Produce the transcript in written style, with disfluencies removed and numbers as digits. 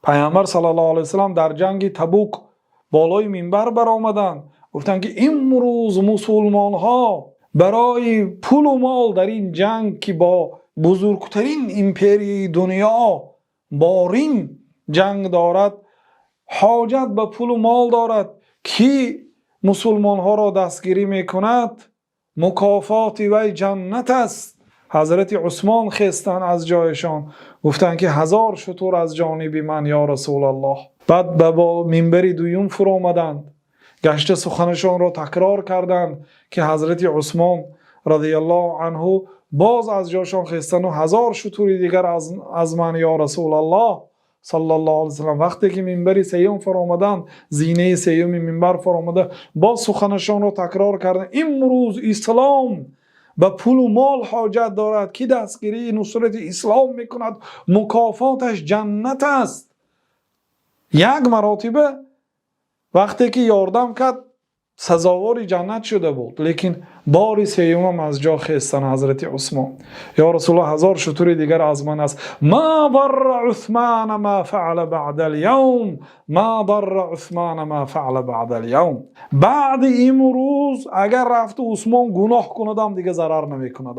پیامبر صلی الله علیه وسلم در جنگ تبوک بالای منبر برآمدند، گفتند که امروز مسلمان ها برای پول و مال در این جنگ که با بزرگترین امپری دنیا با ریم جنگ دارد حاجت به پول و مال دارد. کی مسلمان ها را دستگیری میکند مکافات وی جنت است. حضرت عثمان خستن از جایشان، گفتند که 1000 شتر از جانب من یا رسول الله. بعد به منبر دویم فرو آمدند، گشته سخنشان را تکرار کردند که حضرت عثمان رضی الله عنه باز از جاشان خستن و 1000 شتر دیگر از من یا رسول الله صلی الله علیه وسلم. وقتی که منبر سیوم فرو آمدند، زینه سیوم منبر فرو آمده، باز سخنشان را تکرار کردند. امروز اسلام به پول و مال حاجت دارد، کی دستگیری نصرت اسلام میکند مکافاتش جنت است. یک مراتبه وقتی که یاردم کرد سزاوار جنت شده بود، لیکن بار سیوم از جا خستن حضرت عثمان. یا رسول الله 1000 شتر دیگر از من است. ما ضر عثمان ما فعل بعد اليوم، ما ضر عثمان ما فعل بعد اليوم. بعد امروز اگر رفت عثمان گناه کندم دیگه ضرر نمی کند.